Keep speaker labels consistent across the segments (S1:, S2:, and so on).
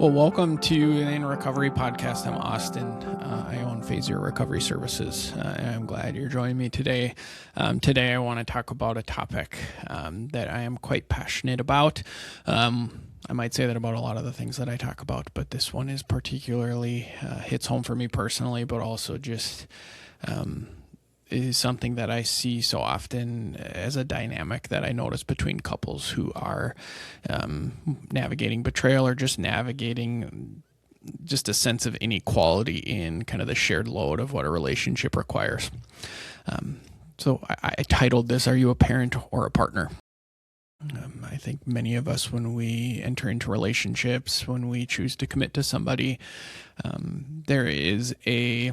S1: Well, welcome to the In Recovery podcast. I'm Austin. I own Phasor Recovery Services. I'm glad you're joining me today. Today, I want to talk about a topic that I am quite passionate about. I might say that about a lot of the things that I talk about, but this one is particularly hits home for me personally, but also just is something that I see so often as a dynamic that I notice between couples who are navigating betrayal or just navigating just a sense of inequality in kind of the shared load of what a relationship requires. So I titled this, Are You a Parent or a Partner? I think many of us, when we enter into relationships, when we choose to commit to somebody, there is a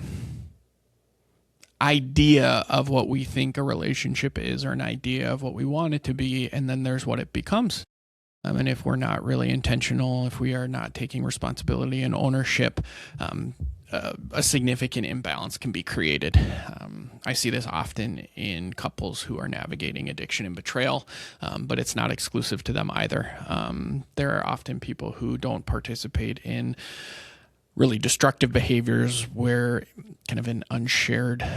S1: idea of what we think a relationship is, or an idea of what we want it to be, and then there's what it becomes. And if we're not really intentional, if we are not taking responsibility and ownership, a significant imbalance can be created. I see this often in couples who are navigating addiction and betrayal, but it's not exclusive to them either. There are often people who don't participate in really destructive behaviors where kind of an unshared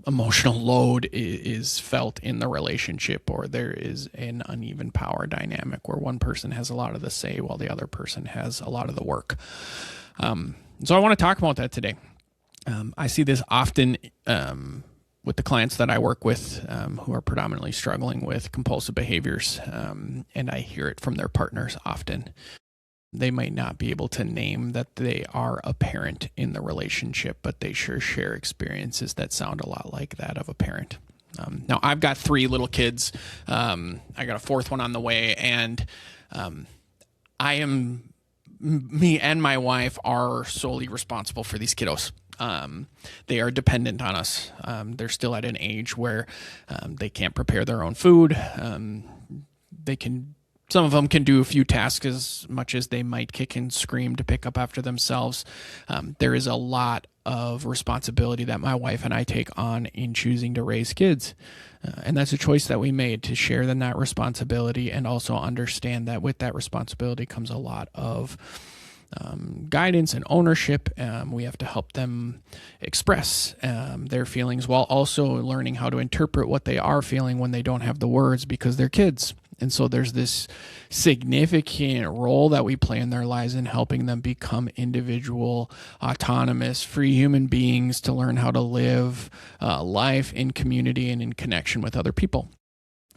S1: emotional load is felt in the relationship, or there is an uneven power dynamic where one person has a lot of the say while the other person has a lot of the work. So I want to talk about that today. I see this often with the clients that I work with who are predominantly struggling with compulsive behaviors, and I hear it from their partners often. They might not be able to name that they are a parent in the relationship, but they sure share experiences that sound a lot like that of a parent. Now, I've got 3 little kids. I got a 4th one on the way, and me and my wife are solely responsible for these kiddos. They are dependent on us. They're still at an age where they can't prepare their own food. Some of them can do a few tasks as much as they might kick and scream to pick up after themselves. There is a lot of responsibility that my wife and I take on in choosing to raise kids. And that's a choice that we made, to share in that responsibility and also understand that with that responsibility comes a lot of guidance and ownership. We have to help them express their feelings while also learning how to interpret what they are feeling when they don't have the words, because they're kids. And so there's this significant role that we play in their lives in helping them become individual, autonomous, free human beings to learn how to live life in community and in connection with other people.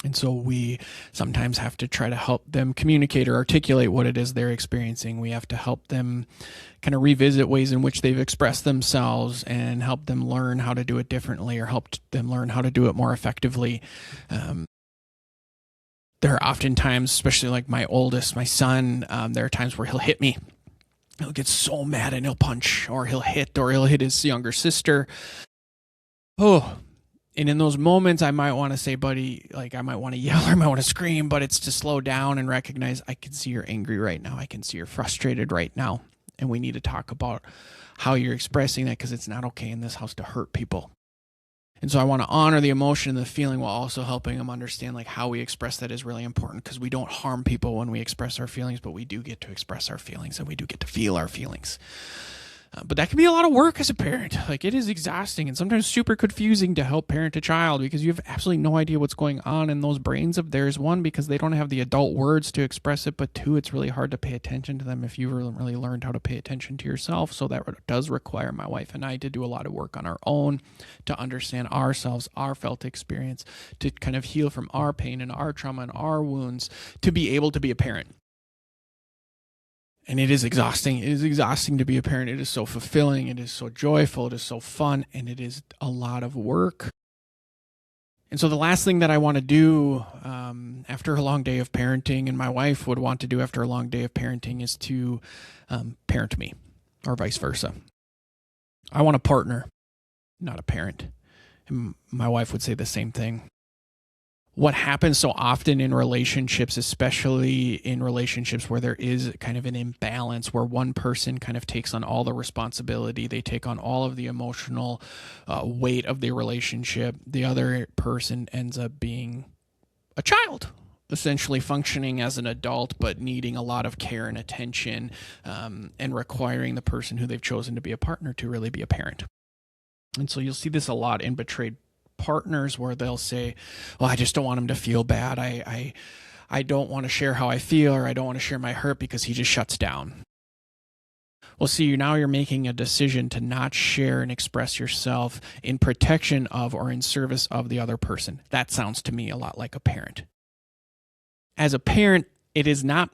S1: And so we sometimes have to try to help them communicate or articulate what it is they're experiencing. We have to help them kind of revisit ways in which they've expressed themselves and help them learn how to do it differently, or help them learn how to do it more effectively. There are often times, especially like my oldest, my son, there are times where he'll hit me. He'll get so mad and he'll punch, or he'll hit his younger sister. And in those moments, I might want to say, buddy, like I might want to yell or I might want to scream, but it's to slow down and recognize, I can see you're angry right now. I can see you're frustrated right now. And we need to talk about how you're expressing that, because it's not okay in this house to hurt people. And so I want to honor the emotion and the feeling while also helping them understand like how we express that is really important, because we don't harm people when we express our feelings, but we do get to express our feelings and we do get to feel our feelings. But that can be a lot of work as a parent. Like, it is exhausting and sometimes super confusing to help parent a child, because you have absolutely no idea what's going on in those brains of theirs. 1, because they don't have the adult words to express it, but 2, it's really hard to pay attention to them if you really learned how to pay attention to yourself. So that does require my wife and I to do a lot of work on our own to understand ourselves, our felt experience, to kind of heal from our pain and our trauma and our wounds, to be able to be a parent. And it is exhausting. It is exhausting to be a parent. It is so fulfilling. It is so joyful. It is so fun. And it is a lot of work. And so the last thing that I want to do after a long day of parenting, and my wife would want to do after a long day of parenting, is to parent me, or vice versa. I want a partner, not a parent. And my wife would say the same thing. What happens so often in relationships, especially in relationships where there is kind of an imbalance, where one person kind of takes on all the responsibility, they take on all of the emotional weight of the relationship, the other person ends up being a child essentially functioning as an adult, but needing a lot of care and attention, and requiring the person who they've chosen to be a partner to really be a parent. And so you'll see this a lot in betrayed partners where they'll say, well, I just don't want him to feel bad. I don't want to share how I feel, or I don't want to share my hurt because he just shuts down. Well, see, now you're making a decision to not share and express yourself in protection of or in service of the other person. That sounds to me a lot like a parent. As a parent, it is not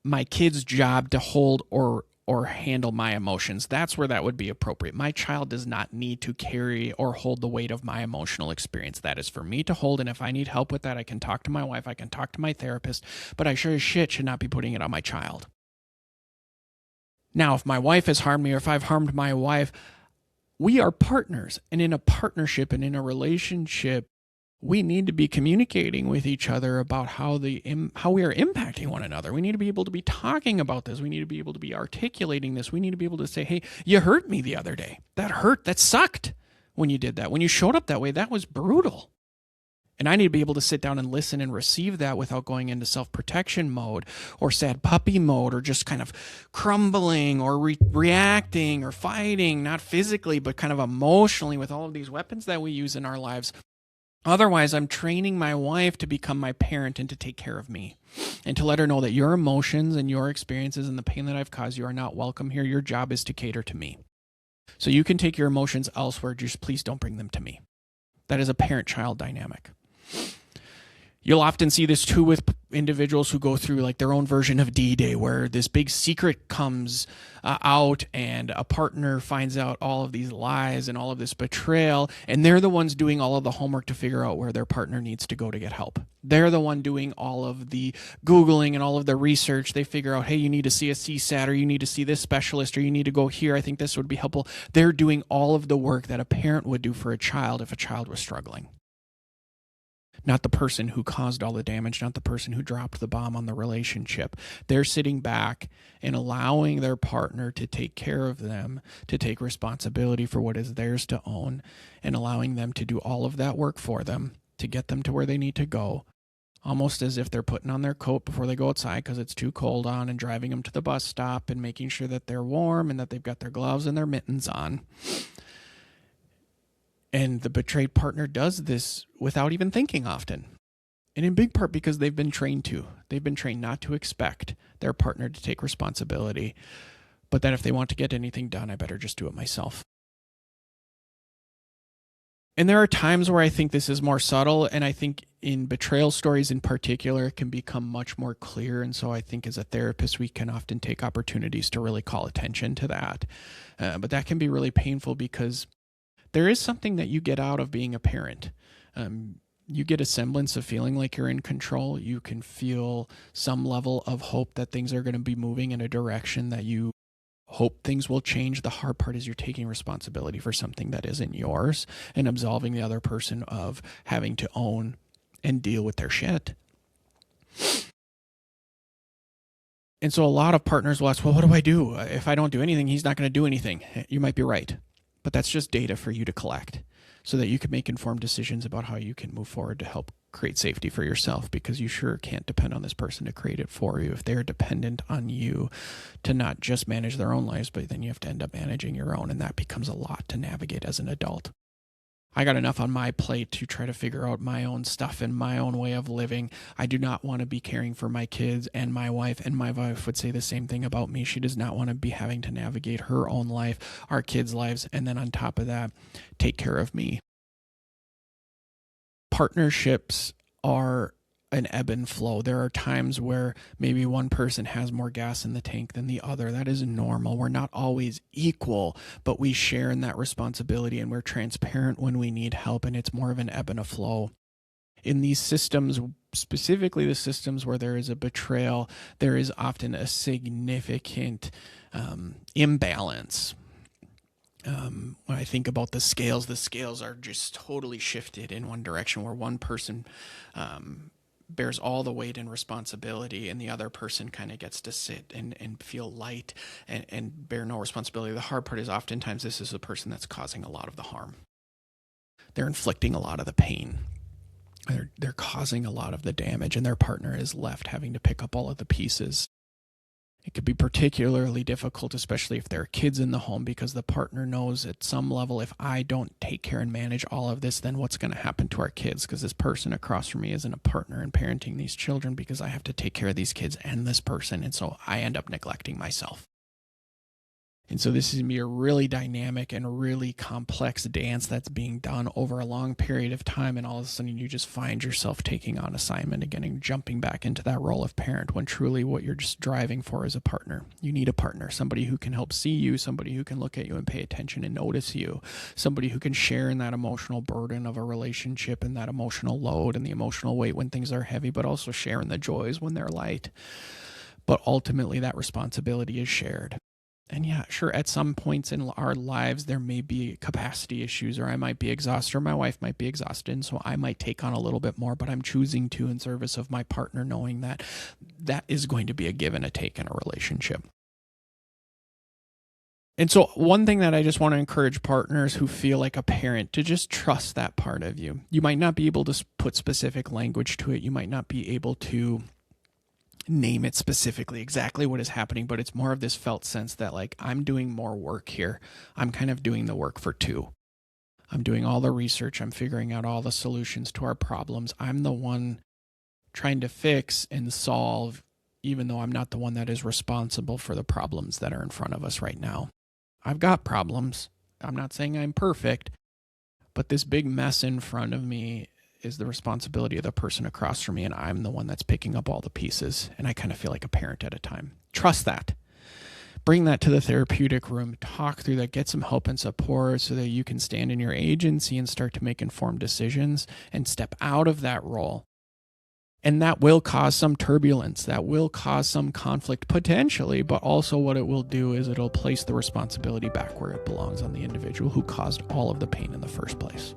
S1: my kid's job to hold or handle my emotions. That's where that would be appropriate. My child does not need to carry or hold the weight of my emotional experience. That is for me to hold, and if I need help with that, I can talk to my wife, I can talk to my therapist, but I sure as shit should not be putting it on my child. Now, if my wife has harmed me, or if I've harmed my wife, we are partners, and in a partnership and in a relationship, we need to be communicating with each other about how we are impacting one another. We need to be able to be talking about this. We need to be able to be articulating this. We need to be able to say, hey, you hurt me the other day. That hurt. That sucked when you did that. When you showed up that way, that was brutal. And I need to be able to sit down and listen and receive that without going into self-protection mode or sad puppy mode, or just kind of crumbling or reacting or fighting, not physically, but kind of emotionally, with all of these weapons that we use in our lives. Otherwise, I'm training my wife to become my parent and to take care of me, and to let her know that your emotions and your experiences and the pain that I've caused you are not welcome here. Your job is to cater to me. So you can take your emotions elsewhere, just please don't bring them to me. That is a parent-child dynamic. You'll often see this too with individuals who go through like their own version of D-Day, where this big secret comes out and a partner finds out all of these lies and all of this betrayal, and they're the ones doing all of the homework to figure out where their partner needs to go to get help. They're the one doing all of the Googling and all of the research. They figure out, hey, you need to see a CSAT, or you need to see this specialist, or you need to go here. I think this would be helpful. They're doing all of the work that a parent would do for a child if a child was struggling. Not the person who caused all the damage, not the person who dropped the bomb on the relationship. They're sitting back and allowing their partner to take care of them, to take responsibility for what is theirs to own, and allowing them to do all of that work for them to get them to where they need to go, almost as if they're putting on their coat before they go outside because it's too cold on, and driving them to the bus stop and making sure that they're warm and that they've got their gloves and their mittens on. And the betrayed partner does this without even thinking often. And in big part because they've been trained to. They've been trained not to expect their partner to take responsibility, but that if they want to get anything done, I better just do it myself. And there are times where I think this is more subtle, and I think in betrayal stories in particular, it can become much more clear. And so I think as a therapist, we can often take opportunities to really call attention to that. But that can be really painful because there is something that you get out of being a parent. You get a semblance of feeling like you're in control. You can feel some level of hope that things are going to be moving in a direction that you hope things will change. The hard part is you're taking responsibility for something that isn't yours and absolving the other person of having to own and deal with their shit. And so a lot of partners will ask, well, what do I do? If I don't do anything, he's not going to do anything. You might be right. But that's just data for you to collect so that you can make informed decisions about how you can move forward to help create safety for yourself, because you sure can't depend on this person to create it for you if they're dependent on you to not just manage their own lives, but then you have to end up managing your own, and that becomes a lot to navigate as an adult. I got enough on my plate to try to figure out my own stuff and my own way of living. I do not want to be caring for my kids and my wife would say the same thing about me. She does not want to be having to navigate her own life, our kids' lives, and then on top of that, take care of me. Partnerships are an ebb and flow. There are times where maybe one person has more gas in the tank than the other. That is normal. We're not always equal, but we share in that responsibility, and we're transparent when we need help, and it's more of an ebb and a flow. In these systems, specifically the systems where there is a betrayal, there is often a significant imbalance. When I think about the scales are just totally shifted in one direction, where one person bears all the weight and responsibility, and the other person kind of gets to sit and feel light and bear no responsibility. The hard part is oftentimes this is the person that's causing a lot of the harm. They're inflicting a lot of the pain. They're causing a lot of the damage, and their partner is left having to pick up all of the pieces. It could be particularly difficult, especially if there are kids in the home, because the partner knows at some level, if I don't take care and manage all of this, then what's going to happen to our kids? Because this person across from me isn't a partner in parenting these children, because I have to take care of these kids and this person. And so I end up neglecting myself. And so this is going to be a really dynamic and really complex dance that's being done over a long period of time. And all of a sudden you just find yourself taking on assignment again and jumping back into that role of parent, when truly what you're just driving for is a partner. You need a partner, somebody who can help see you, somebody who can look at you and pay attention and notice you, somebody who can share in that emotional burden of a relationship and that emotional load and the emotional weight when things are heavy, but also share in the joys when they're light. But ultimately that responsibility is shared. And yeah, sure, at some points in our lives, there may be capacity issues, or I might be exhausted, or my wife might be exhausted, and so I might take on a little bit more, but I'm choosing to in service of my partner, knowing that that is going to be a give and a take in a relationship. And so one thing that I just want to encourage partners who feel like a parent to just trust that part of you. You might not be able to put specific language to it. You might not be able to name it specifically exactly what is happening, but it's more of this felt sense that, like, I'm doing more work here. I'm kind of doing the work for two. I'm doing all the research. I'm figuring out all the solutions to our problems. I'm the one trying to fix and solve, even though I'm not the one that is responsible for the problems that are in front of us right now. I've got problems. I'm not saying I'm perfect, but this big mess in front of me is the responsibility of the person across from me, and I'm the one that's picking up all the pieces, and I kind of feel like a parent at a time. Trust that. Bring that to the therapeutic room. Talk through that. Get some help and support so that you can stand in your agency and start to make informed decisions and step out of that role. And that will cause some turbulence. That will cause some conflict potentially, but also what it will do is it'll place the responsibility back where it belongs, on the individual who caused all of the pain in the first place.